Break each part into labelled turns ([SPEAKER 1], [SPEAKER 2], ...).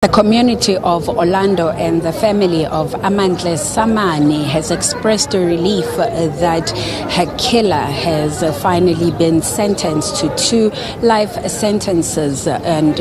[SPEAKER 1] The community of Orlando and the family of Amantle Samane has expressed relief that her killer has finally been sentenced to 2 life sentences. And,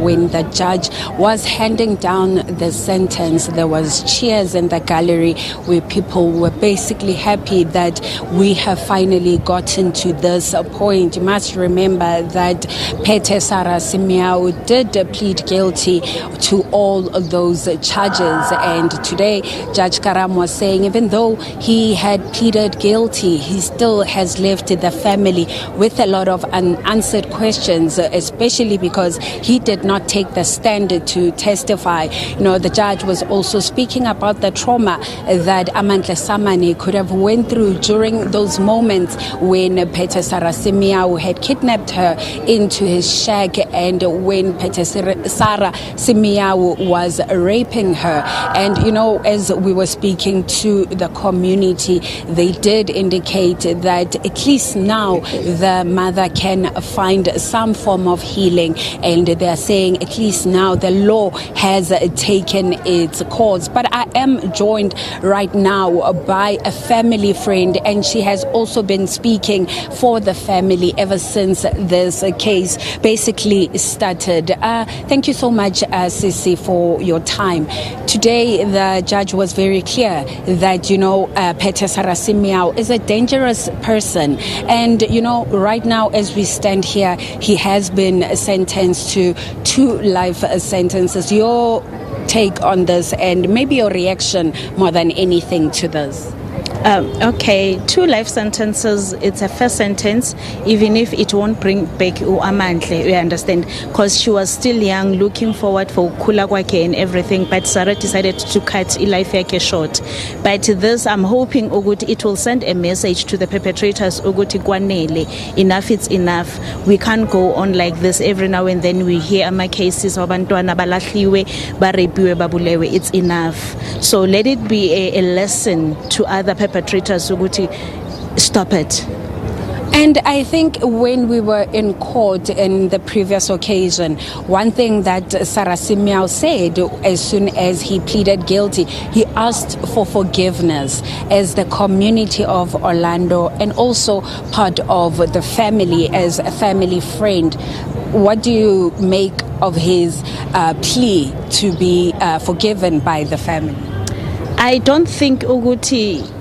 [SPEAKER 1] when the judge was handing down the sentence, there was cheers in the gallery where people were basically happy that we have finally gotten to this point. You must remember that Simiao did plead guilty to all of those charges, and today Judge Karam was saying even though he had pleaded guilty, he still has left the family with a lot of unanswered questions, especially because he did not take the stand to testify. The judge was also speaking about the trauma that Amantle Samane could have went through during those moments when Simiao had kidnapped her into his shack, and when Simiao was raping her. And as we were speaking to the community, they did indicate that at least now the mother can find some form of healing, and they are saying at least now the law has taken its course. But I am joined right now by a family friend, and she has also been speaking for the family ever since this case basically started. Thank you so much, Sisi, for your time. Today, the judge was very clear that, Simiao is a dangerous person. And, right now, as we stand here, he has been sentenced to 2 life sentences. Your take on this, and maybe your reaction more than anything to this?
[SPEAKER 2] Okay, 2 life sentences. It's a first sentence, even if it won't bring back Amantle, we understand, because she was still young, looking forward for kula kwake and everything, but Sarah decided to cut life yake short. But this, I'm hoping it will send a message to the perpetrators, kwanele, enough is enough. We can't go on like this. Every now and then we hear cases of abantwana balahliwe, barepiwe, babulewe. It's enough. So let it be a lesson to other perpetrators, stop it.
[SPEAKER 1] And I think when we were in court in the previous occasion, one thing that Simiao said as soon as he pleaded guilty, he asked for forgiveness as the community of Orlando and also part of the family, as a family friend. What do you make of his plea to be forgiven by the family?
[SPEAKER 2] I don't think ukuthi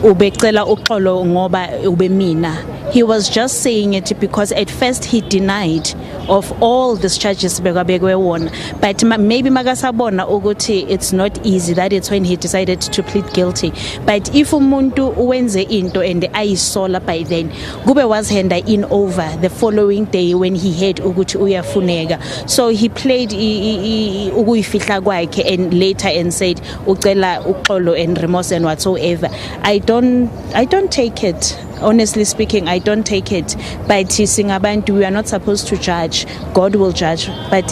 [SPEAKER 2] ubecela uxolo ngoba ubemina. He was just saying it because at first he denied of all these charges bekabekwe wona, but maybe makasabona ukuthi it's not easy, that is when he decided to plead guilty. But if umuntu wenze into and ayisola by then, kube was henda in over the following day when he heard ukuthi uyafuneka. So he played ukuyifihla kwakhe and later and said ucela uxolo and remorse and whatsoever. I don't take it. Honestly speaking, I don't take it. But singabantu, we are not supposed to judge. God will judge. But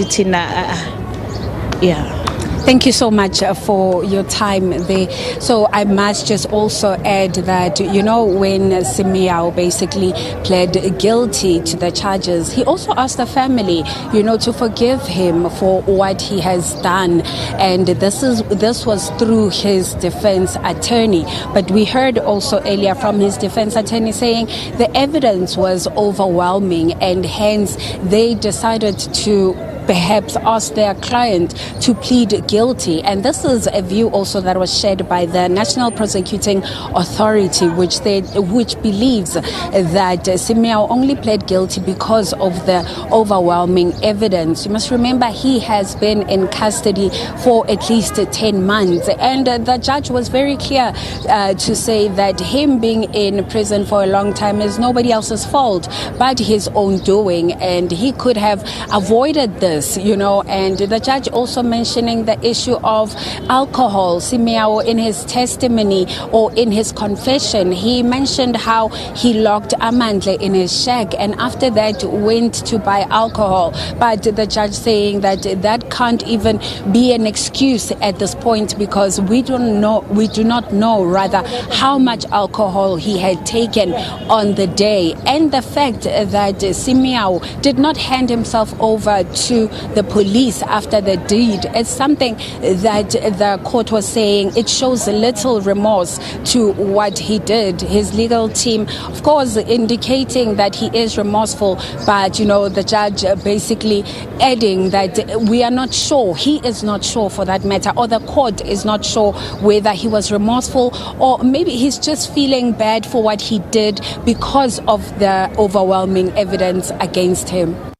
[SPEAKER 2] yeah.
[SPEAKER 1] Thank you so much for your time there. So I must just also add that, when Simiao basically pled guilty to the charges, he also asked the family, to forgive him for what he has done. And this was through his defense attorney. But we heard also earlier from his defense attorney saying the evidence was overwhelming, and hence they decided to perhaps ask their client to plead guilty. And this is a view also that was shared by the National Prosecuting Authority, which believes that Simiao only pled guilty because of the overwhelming evidence. You must remember he has been in custody for at least 10 months, and the judge was very clear to say that him being in prison for a long time is nobody else's fault but his own doing, and he could have avoided this. And the judge also mentioning the issue of alcohol. Simiao, in his testimony or in his confession, he mentioned how he locked Amantle in his shack and after that went to buy alcohol. But the judge saying that can't even be an excuse at this point, because we do not know how much alcohol he had taken on the day, and the fact that Simiao did not hand himself over to to the police after the deed. It's something that the court was saying it shows little remorse to what he did. His legal team, of course, indicating that he is remorseful, but the judge basically adding that we are not sure, he is not sure for that matter, or the court is not sure whether he was remorseful or maybe he's just feeling bad for what he did because of the overwhelming evidence against him.